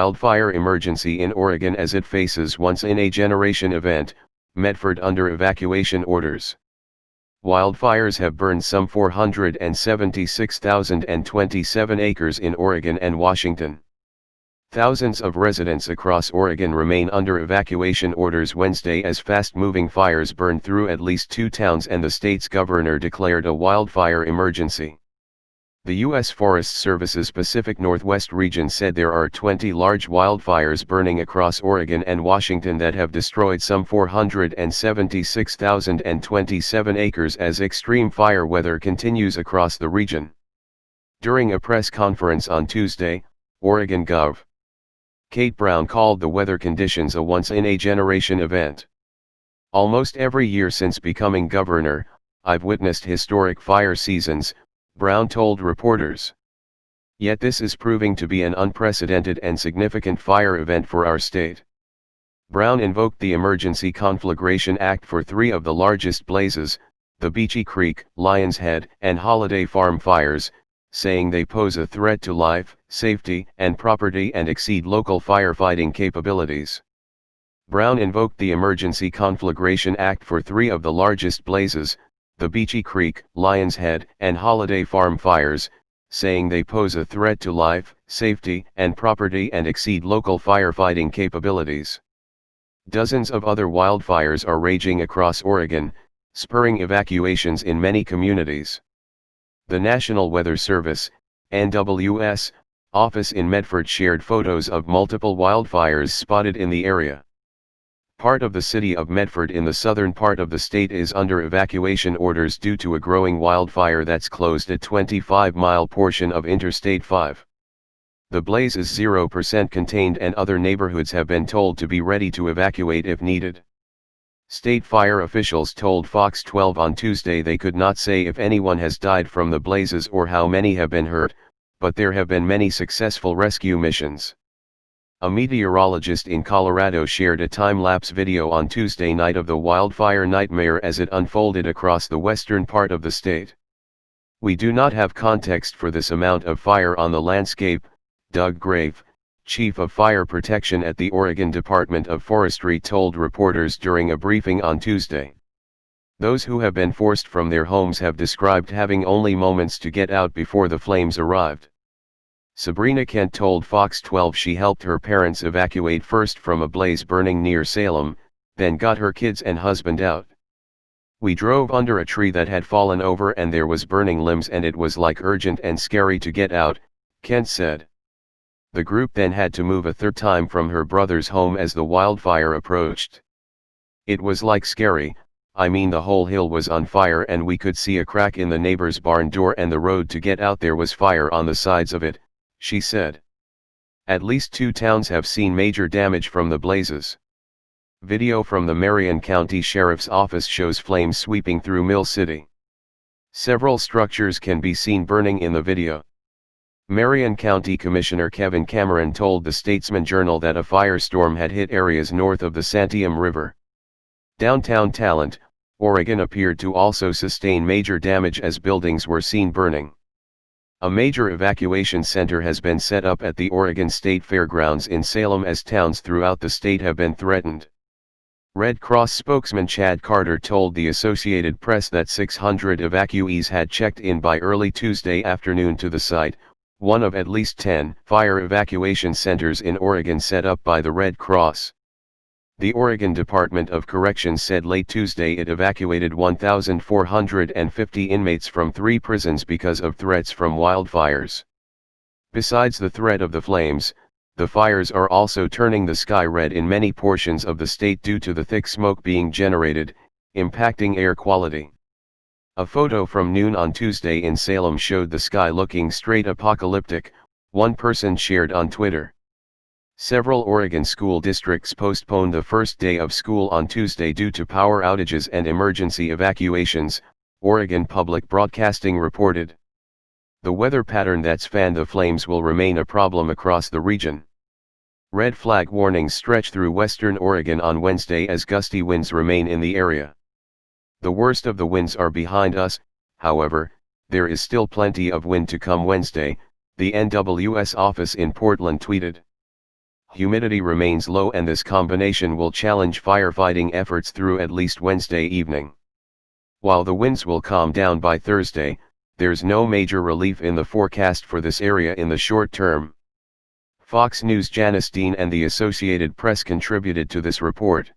wildfire emergency in Oregon as it faces once-in-a-generation event, Medford under evacuation orders. Wildfires have burned some 476,027 acres in Oregon and Washington. Thousands of residents across Oregon remain under evacuation orders Wednesday as fast-moving fires burned through at least 2 towns and the state's governor declared a wildfire emergency. The U.S. Forest Service's Pacific Northwest region said there are 20 large wildfires burning across Oregon and Washington that have destroyed some 476,027 acres as extreme fire weather continues across the region. During a press conference on Tuesday, Oregon Gov. Kate Brown called the weather conditions a once-in-a-generation event. "Almost every year since becoming governor, I've witnessed historic fire seasons," Brown told reporters. "Yet this is proving to be an unprecedented and significant fire event for our state." Brown invoked the Emergency Conflagration Act for 3 of the largest blazes, the Beachy Creek, Lions Head, and Holiday Farm fires, saying they pose a threat to life, safety, and property and exceed local firefighting capabilities. Brown invoked the Emergency Conflagration Act for 3 of the largest blazes, the Beachy Creek, Lions Head, and Holiday Farm fires, saying they pose a threat to life, safety, and property and exceed local firefighting capabilities. Dozens of other wildfires are raging across Oregon, spurring evacuations in many communities. The National Weather Service, NWS, office in Medford shared photos of multiple wildfires spotted in the area. Part of the city of Medford in the southern part of the state is under evacuation orders due to a growing wildfire that's closed a 25-mile portion of Interstate 5. The blaze is 0% contained and other neighborhoods have been told to be ready to evacuate if needed. State fire officials told Fox 12 on Tuesday they could not say if anyone has died from the blazes or how many have been hurt, but there have been many successful rescue missions. A meteorologist in Colorado shared a time-lapse video on Tuesday night of the wildfire nightmare as it unfolded across the western part of the state. "We do not have context for this amount of fire on the landscape," Doug Grave, chief of fire protection at the Oregon Department of Forestry told reporters during a briefing on Tuesday. Those who have been forced from their homes have described having only moments to get out before the flames arrived. Sabrina Kent told Fox 12 she helped her parents evacuate first from a blaze burning near Salem, then got her kids and husband out. "We drove under a tree that had fallen over and there was burning limbs and it was like urgent and scary to get out," Kent said. The group then had to move a 3rd time from her brother's home as the wildfire approached. "It was like scary, I mean the whole hill was on fire and we could see a crack in the neighbor's barn door and the road to get out there was fire on the sides of it," she said. At least 2 towns have seen major damage from the blazes. Video from the Marion County Sheriff's Office shows flames sweeping through Mill City. Several structures can be seen burning in the video. Marion County Commissioner Kevin Cameron told the Statesman Journal that a firestorm had hit areas north of the Santiam River. Downtown Talent, Oregon appeared to also sustain major damage as buildings were seen burning. A major evacuation center has been set up at the Oregon State Fairgrounds in Salem as towns throughout the state have been threatened. Red Cross spokesman Chad Carter told the Associated Press that 600 evacuees had checked in by early Tuesday afternoon to the site, one of at least 10 fire evacuation centers in Oregon set up by the Red Cross. The Oregon Department of Corrections said late Tuesday it evacuated 1,450 inmates from 3 prisons because of threats from wildfires. Besides the threat of the flames, the fires are also turning the sky red in many portions of the state due to the thick smoke being generated, impacting air quality. A photo from noon on Tuesday in Salem showed the sky looking straight apocalyptic, one person shared on Twitter. Several Oregon school districts postponed the first day of school on Tuesday due to power outages and emergency evacuations, Oregon Public Broadcasting reported. The weather pattern that's fanned the flames will remain a problem across the region. Red flag warnings stretch through western Oregon on Wednesday as gusty winds remain in the area. The worst of the winds are behind us, however, there is still plenty of wind to come Wednesday, the NWS office in Portland tweeted. humidity remains low and this combination will challenge firefighting efforts through at least Wednesday evening. While the winds will calm down by Thursday, there's no major relief in the forecast for this area in the short term. Fox News' Janice Dean and the Associated Press contributed to this report.